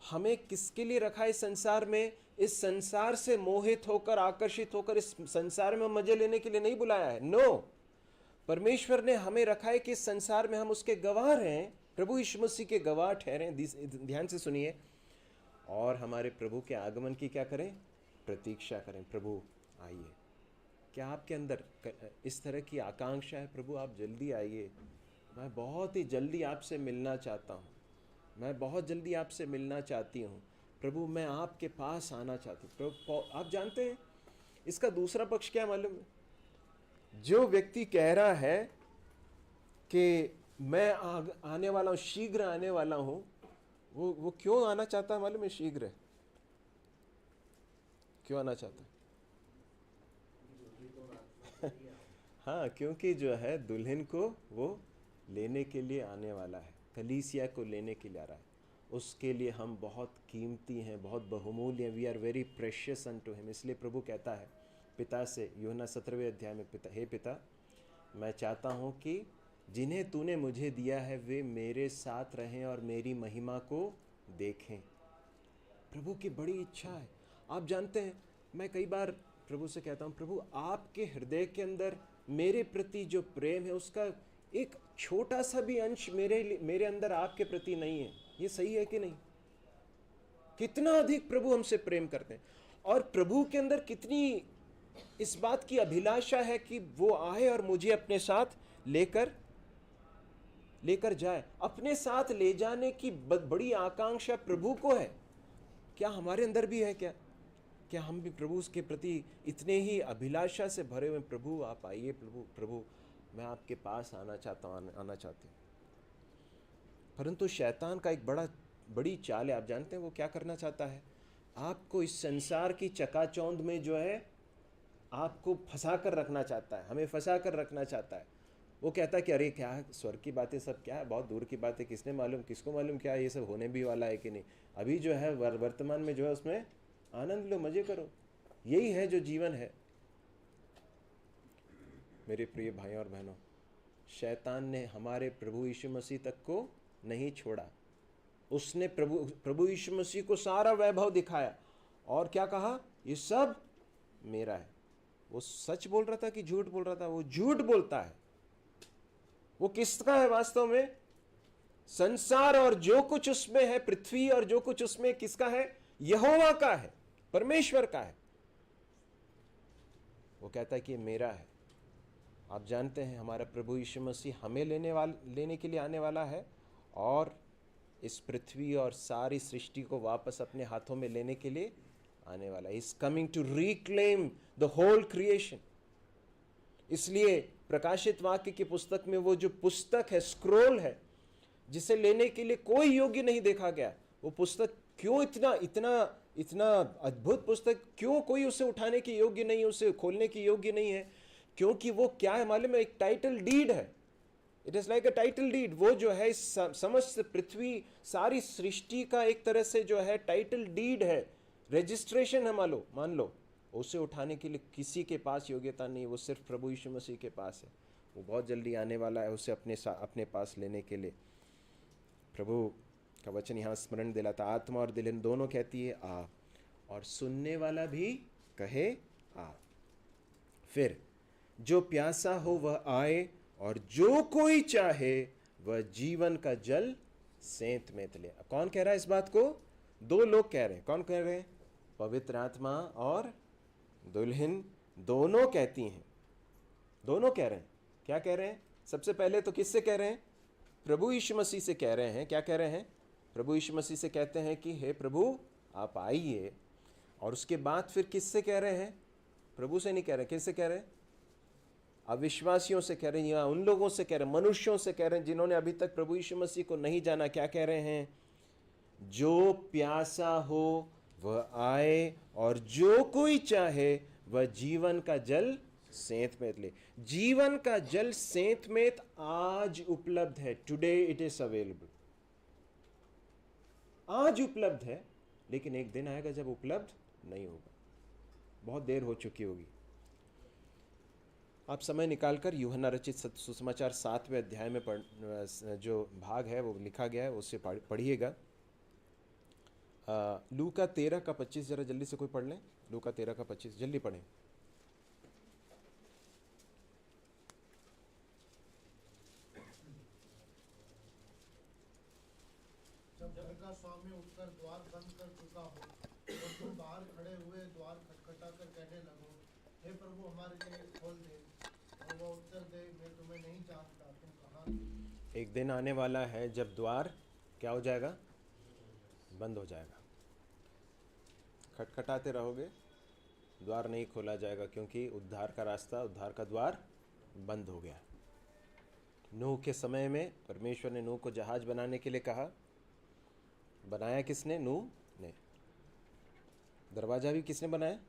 हमें किसके लिए रखा है इस संसार में? इस संसार से मोहित होकर, आकर्षित होकर इस संसार में मजे लेने के लिए नहीं बुलाया है। नो, परमेश्वर ने हमें रखा है कि इस संसार में हम उसके गवाह हैं, प्रभु यीशु मसीह के गवाह ठहरें। ध्यान से सुनिए, और हमारे प्रभु के आगमन की क्या करें? प्रतीक्षा करें। प्रभु आइए। क्या आपके अंदर इस तरह की आकांक्षा है? प्रभु आप जल्दी आइए, मैं बहुत ही जल्दी आपसे मिलना चाहता हूँ, मैं बहुत जल्दी आपसे मिलना चाहती हूँ प्रभु, मैं आपके पास आना चाहती हूँ। प्रभु आप जानते हैं इसका दूसरा पक्ष क्या मालूम है? जो व्यक्ति कह रहा है कि मैं आने वाला हूँ, शीघ्र आने वाला हूँ, वो क्यों आना चाहता है मालूम है? शीघ्र क्यों आना चाहता है? हाँ, क्योंकि जो है दुल्हन को वो लेने के लिए आने वाला है, कलीसिया को लेने के लिए आ रहा है। उसके लिए हम बहुत कीमती हैं, बहुत बहुमूल्य हैं। We are very precious unto him. इसलिए प्रभु कहता है पिता से, यूहन्ना 17वें अध्याय में, पिता, हे पिता, मैं चाहता हूँ कि जिन्हें तूने मुझे दिया है वे मेरे साथ रहें और मेरी महिमा को देखें। प्रभु की बड़ी इच्छा है। आप जानते हैं, मैं कई बार प्रभु से कहता हूँ, प्रभु आपके हृदय के अंदर मेरे प्रति जो प्रेम है उसका एक छोटा सा भी अंश मेरे अंदर आपके प्रति नहीं है। ये सही है कि नहीं? कितना अधिक प्रभु हमसे प्रेम करते हैं, और प्रभु के अंदर कितनी इस बात की अभिलाषा है कि वो आए और मुझे अपने साथ लेकर जाए। अपने साथ ले जाने की बड़ी आकांक्षा प्रभु को है। क्या हमारे अंदर भी है? क्या हम भी प्रभु के प्रति इतने ही अभिलाषा से भरे हुए? प्रभु आप आइए, प्रभु मैं आपके पास आना चाहता हूँ, आना चाहती हूँ। परंतु शैतान का एक बड़ी चाल है। आप जानते हैं वो क्या करना चाहता है? आपको इस संसार की चकाचौंध में जो है आपको फंसा कर रखना चाहता है, हमें फंसा कर रखना चाहता है। वो कहता है कि अरे क्या है, स्वर्ग की बातें सब क्या है, बहुत दूर की बातें, किसको मालूम क्या है, ये सब होने भी वाला है कि नहीं। अभी जो है वर्तमान में जो है उसमें आनंद लो, मजे करो, यही है जो जीवन है। मेरे प्रिय भाइयों और बहनों, शैतान ने हमारे प्रभु यीशु मसीह तक को नहीं छोड़ा। उसने प्रभु यीशु मसीह को सारा वैभव दिखाया और क्या कहा? ये सब मेरा है। वो सच बोल रहा था कि झूठ बोल रहा था? वो झूठ बोलता है। वो किसका है वास्तव में? संसार और जो कुछ उसमें है, पृथ्वी और जो कुछ उसमें किसका है? यहोवा का है, परमेश्वर का है। वो कहता है कि ये मेरा है। आप जानते हैं हमारा प्रभु यीशु मसीह हमें लेने के लिए आने वाला है और इस पृथ्वी और सारी सृष्टि को वापस अपने हाथों में लेने के लिए आने वाला है। Is coming to reclaim the whole creation. इसलिए प्रकाशित वाक्य की पुस्तक में वो जो पुस्तक है, स्क्रोल है, जिसे लेने के लिए कोई योग्य नहीं देखा गया, वो पुस्तक क्यों इतना अद्भुत पुस्तक, क्यों कोई उसे उठाने के योग्य नहीं है, उसे खोलने के योग्य नहीं है? क्योंकि वो क्या है मालूम है? एक टाइटल डीड है। It is like a title deed. वो जो है समस्त पृथ्वी, सारी सृष्टि का एक तरह से जो है टाइटल डीड है, रजिस्ट्रेशन है। मान लो उसे उठाने के लिए किसी के पास योग्यता नहीं, वो सिर्फ प्रभु यीशु मसीह के पास है। वो बहुत जल्दी आने वाला है उसे अपने पास लेने के लिए। प्रभु का वचन यहाँ स्मरण दिलाता, आत्मा और दिल दोनों कहती है आ, और सुनने वाला भी कहे आ। फिर जो प्यासा हो वह आए, और जो कोई चाहे वह जीवन का जल सेंत में ले। कौन कह रहा है इस बात को? दो लोग कह रहे हैं। कौन कह रहे हैं? पवित्र आत्मा और दुल्हन दोनों कहती हैं। दोनों कह रहे हैं। क्या कह रहे हैं? सबसे पहले तो किससे कह रहे हैं? प्रभु यीशु मसीह से कह रहे हैं। क्या कह रहे हैं? प्रभु यीशु मसीह से कहते हैं कि हे प्रभु आप आइए। और उसके बाद फिर किससे कह रहे हैं? प्रभु से नहीं कह रहे। किससे कह रहे हैं? अविश्वासियों से कह रहे हैं, या उन लोगों से कह रहे हैं, मनुष्यों से कह रहे हैं जिन्होंने अभी तक प्रभु यीशु मसीह को नहीं जाना। क्या कह रहे हैं? जो प्यासा हो वह आए, और जो कोई चाहे वह जीवन का जल सेंत में ले। जीवन का जल सेंत में आज उपलब्ध है। Today it is available. आज उपलब्ध है, लेकिन एक दिन आएगा जब उपलब्ध नहीं होगा, बहुत देर हो चुकी होगी। आप समय निकालकर यूहन्ना रचित सुसमाचार 7वें अध्याय में जो भाग है वो लिखा गया है, उससे पढ़िएगा। लूका 13 का 25 जरा जल्दी से कोई पढ़ लें। लूका 13 का 25 जल्दी पढ़ें। जब घर का स्वामी उठकर द्वार बंद कर चुका हो तो तुम बाहर खड़े हुए द्वार खटखटा कर कहने लगो, हे प्रभु हमारे लिए खोल दे। और वो उत्तर दे, मैं तुम्हें नहीं जानता, तुम कहाँ थे? एक दिन आने वाला है जब द्वार क्या हो जाएगा? बंद हो जाएगा। खटखटाते रहोगे, द्वार नहीं खोला जाएगा, क्योंकि उद्धार का रास्ता, उद्धार का द्वार बंद हो गया। नूह के समय में परमेश्वर ने नूह को जहाज बनाने के लिए कहा। बनाया किसने? नूह ने। दरवाजा भी किसने बनाया?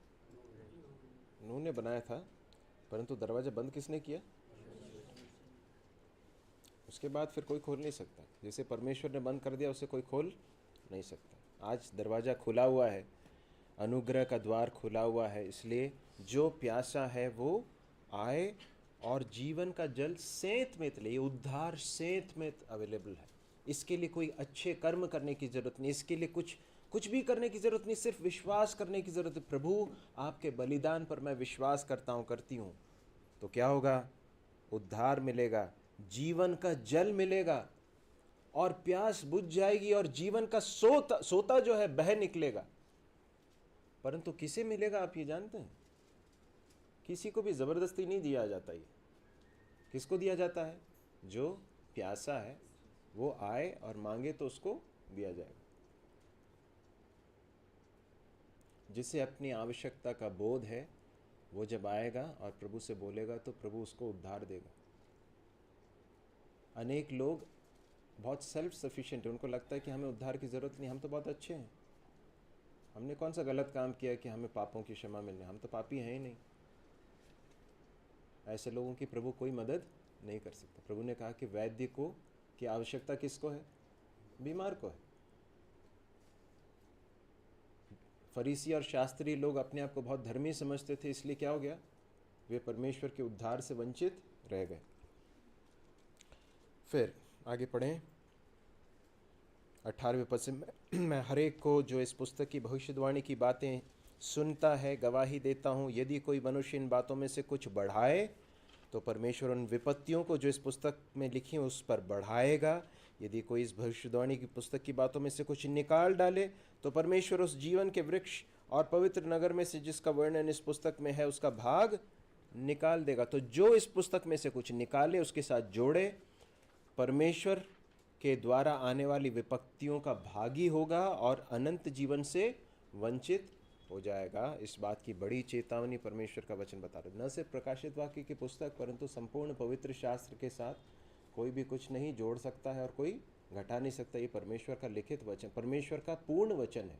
उन्होंने बनाया था, परंतु दरवाज़ा बंद किसने किया? उसके बाद फिर कोई खोल नहीं सकता। जैसे परमेश्वर ने बंद कर दिया उसे कोई खोल नहीं सकता। आज दरवाज़ा खुला हुआ है, अनुग्रह का द्वार खुला हुआ है, इसलिए जो प्यासा है वो आए और जीवन का जल सेंत में ले। उद्धार सेंत में अवेलेबल है। इसके लिए कोई अच्छे कर्म करने की ज़रूरत नहीं, इसके लिए कुछ भी करने की ज़रूरत नहीं, सिर्फ विश्वास करने की ज़रूरत है। प्रभु आपके बलिदान पर मैं विश्वास करता हूँ, करती हूँ, तो क्या होगा? उद्धार मिलेगा, जीवन का जल मिलेगा और प्यास बुझ जाएगी और जीवन का सोता जो है बह निकलेगा। परंतु किसे मिलेगा आप ये जानते हैं? किसी को भी ज़बरदस्ती नहीं दिया जाता। ये किसको दिया जाता है? जो प्यासा है वो आए और मांगे तो उसको दिया जाएगा। जिसे अपनी आवश्यकता का बोध है वो जब आएगा और प्रभु से बोलेगा तो प्रभु उसको उद्धार देगा। अनेक लोग बहुत सेल्फ सफिशिएंट है, उनको लगता है कि हमें उद्धार की ज़रूरत नहीं, हम तो बहुत अच्छे हैं, हमने कौन सा गलत काम किया कि हमें पापों की क्षमा मिलने, हम तो पापी हैं ही नहीं। ऐसे लोगों की प्रभु कोई मदद नहीं कर सकता। प्रभु ने कहा कि वैद्य को की आवश्यकता किसको है? बीमार को है। फरीसी और शास्त्री लोग अपने आप को बहुत धर्मी समझते थे, इसलिए क्या हो गया? वे परमेश्वर के उद्धार से वंचित रह गए। फिर आगे पढ़ें 18वें पद से, मैं हर एक को जो इस पुस्तक की भविष्यवाणी की बातें सुनता है गवाही देता हूँ। यदि कोई मनुष्य इन बातों में से कुछ बढ़ाए तो परमेश्वर उन विपत्तियों को जो इस पुस्तक में लिखी हैं उस पर बढ़ाएगा। यदि कोई इस भविष्यवाणी की पुस्तक की बातों में से कुछ निकाल डाले तो परमेश्वर उस जीवन के वृक्ष और पवित्र नगर में से जिसका वर्णन इस पुस्तक में है उसका भाग निकाल देगा। तो जो इस पुस्तक में से कुछ निकाले उसके साथ जोड़े, परमेश्वर के द्वारा आने वाली विपत्तियों का भागी होगा और अनंत जीवन से वंचित हो जाएगा। इस बात की बड़ी चेतावनी परमेश्वर का वचन बता रहा है। न सिर्फ प्रकाशित वाक्य की पुस्तक परंतु संपूर्ण पवित्र शास्त्र के साथ कोई भी कुछ नहीं जोड़ सकता है और कोई घटा नहीं सकता। ये परमेश्वर का लिखित वचन, परमेश्वर का पूर्ण वचन है।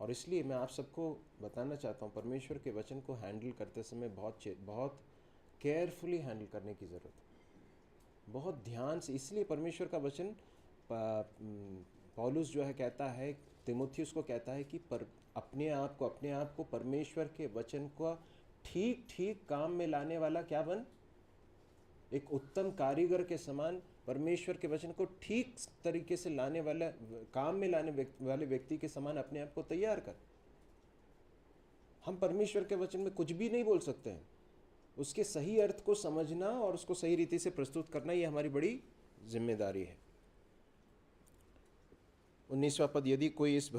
और इसलिए मैं आप सबको बताना चाहता हूँ, परमेश्वर के वचन को हैंडल करते समय बहुत केयरफुली हैंडल करने की ज़रूरत है, बहुत ध्यान से। इसलिए परमेश्वर का वचन पौलुस जो है कहता है, तीमुथियुस को कहता है कि अपने आप को परमेश्वर के वचन को ठीक ठीक काम में लाने वाला क्या बन? एक उत्तम कारीगर के समान परमेश्वर के वचन को ठीक तरीके से लाने वाला, काम में लाने वाले व्यक्ति के समान अपने आप को तैयार कर। हम परमेश्वर के वचन में कुछ भी नहीं बोल सकते हैं, उसके सही अर्थ को समझना और उसको सही रीति से प्रस्तुत करना ये हमारी बड़ी जिम्मेदारी है। 19वां पद, यदि कोई इस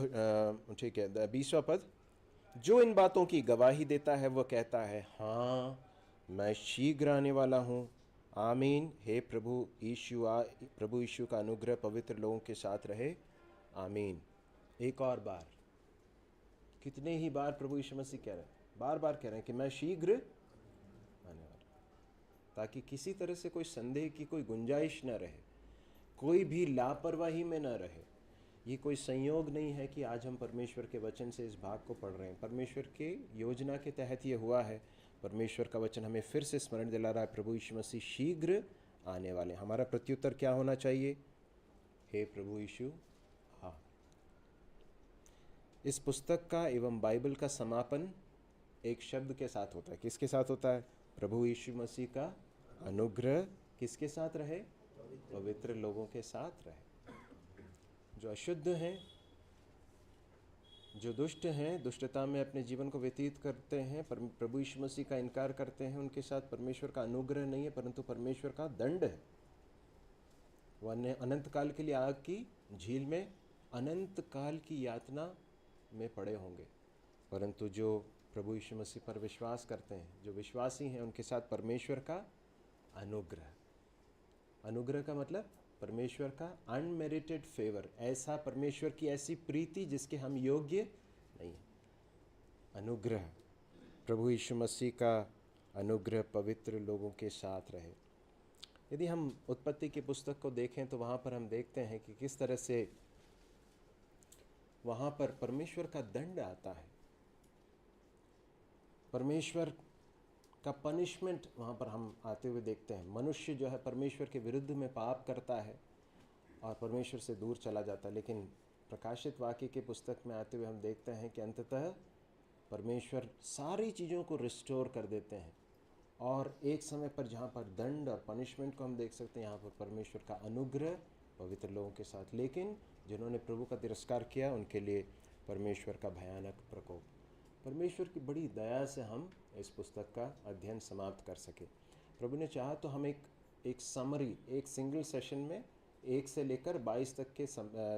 ठीक है 20वां पद, जो इन बातों की गवाही देता है वह कहता है हाँ मैं शीघ्र आने वाला हूँ, आमीन। हे प्रभु यीशु का अनुग्रह पवित्र लोगों के साथ रहे, आमीन। एक और बार, कितने ही बार प्रभु यीशु मसीह कह रहे हैं, बार बार कह रहे हैं कि मैं शीघ्र आने वाला, ताकि किसी तरह से कोई संदेह की कोई गुंजाइश न रहे, कोई भी लापरवाही में न रहे। ये कोई संयोग नहीं है कि आज हम परमेश्वर के वचन से इस भाग को पढ़ रहे हैं, परमेश्वर के योजना के तहत ये हुआ है। परमेश्वर का वचन हमें फिर से स्मरण दिला रहा है, प्रभु यीशु मसीह शीघ्र आने वाले। हमारा प्रत्युत्तर क्या होना चाहिए? हे प्रभु यीशु हाँ। इस पुस्तक का एवं बाइबल का समापन एक शब्द के साथ होता है। किसके साथ होता है? प्रभु यीशु मसीह का अनुग्रह किसके साथ रहे? पवित्र लोगों के साथ रहे। जो अशुद्ध हैं, जो दुष्ट हैं, दुष्टता में अपने जीवन को व्यतीत करते हैं, प्रभु यीशु मसीह का इनकार करते हैं, उनके साथ परमेश्वर का अनुग्रह नहीं है परंतु परमेश्वर का दंड है। वह अनंत काल के लिए आग की झील में अनंत काल की यातना में पड़े होंगे। परंतु जो प्रभु यीशु मसीह पर विश्वास करते हैं, जो विश्वासी हैं, उनके साथ परमेश्वर का अनुग्रह। अनुग्रह का मतलब परमेश्वर का अनमेरिटेड फेवर, ऐसा परमेश्वर की ऐसी प्रीति जिसके हम योग्य नहीं हैं। अनुग्रह, प्रभु यीशु मसीह का अनुग्रह पवित्र लोगों के साथ रहे। यदि हम उत्पत्ति की पुस्तक को देखें तो वहाँ पर हम देखते हैं कि किस तरह से वहाँ पर परमेश्वर का दंड आता है। परमेश्वर का पनिशमेंट वहाँ पर हम आते हुए देखते हैं। मनुष्य जो है परमेश्वर के विरुद्ध में पाप करता है और परमेश्वर से दूर चला जाता है, लेकिन प्रकाशित वाक्य के पुस्तक में आते हुए हम देखते हैं कि अंततः परमेश्वर सारी चीज़ों को रिस्टोर कर देते हैं। और एक समय पर जहाँ पर दंड और पनिशमेंट को हम देख सकते हैं, यहाँ पर परमेश्वर का अनुग्रह पवित्र लोगों के साथ, लेकिन जिन्होंने प्रभु का तिरस्कार किया उनके लिए परमेश्वर का भयानक प्रकोप। परमेश्वर की बड़ी दया से हम इस पुस्तक का अध्ययन समाप्त कर सके। प्रभु ने चाहा तो हम एक समरी, एक सिंगल सेशन में 1 से लेकर 22 तक के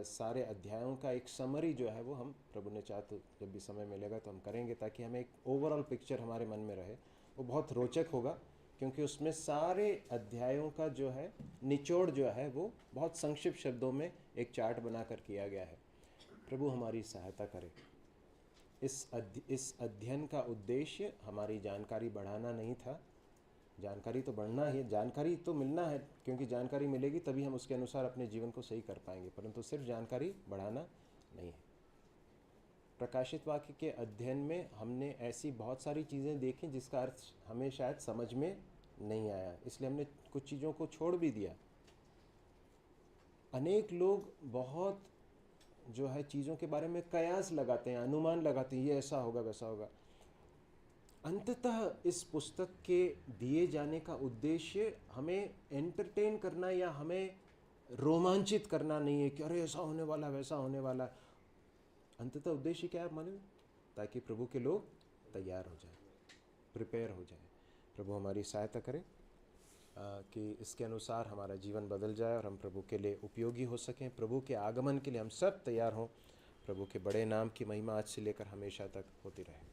सारे अध्यायों का एक समरी जो है वो हम, प्रभु ने चाहा तो जब भी समय मिलेगा तो हम करेंगे, ताकि हमें एक ओवरऑल पिक्चर हमारे मन में रहे। वो बहुत रोचक होगा, क्योंकि उसमें सारे अध्यायों का जो है निचोड़ जो है वो बहुत संक्षिप्त शब्दों में एक चार्ट बनाकर किया गया है। प्रभु हमारी सहायता करे। इस अध्ययन का उद्देश्य हमारी जानकारी बढ़ाना नहीं था। जानकारी तो बढ़ना ही है, जानकारी तो मिलना है, क्योंकि जानकारी मिलेगी तभी हम उसके अनुसार अपने जीवन को सही कर पाएंगे, परंतु सिर्फ जानकारी बढ़ाना नहीं है। प्रकाशित वाक्य के अध्ययन में हमने ऐसी बहुत सारी चीज़ें देखी जिसका अर्थ हमें शायद समझ में नहीं आया, इसलिए हमने कुछ चीज़ों को छोड़ भी दिया। अनेक लोग बहुत जो है चीज़ों के बारे में कयास लगाते हैं, अनुमान लगाते हैं, ये ऐसा होगा वैसा होगा। अंततः इस पुस्तक के दिए जाने का उद्देश्य हमें एंटरटेन करना या हमें रोमांचित करना नहीं है कि अरे ऐसा होने वाला वैसा होने वाला। अंततः उद्देश्य क्या है मालूम? ताकि प्रभु के लोग तैयार हो जाए, प्रिपेयर हो जाए। प्रभु हमारी सहायता करे कि इसके अनुसार हमारा जीवन बदल जाए और हम प्रभु के लिए उपयोगी हो सकें। प्रभु के आगमन के लिए हम सब तैयार हों। प्रभु के बड़े नाम की महिमा आज से लेकर हमेशा तक होती रहे।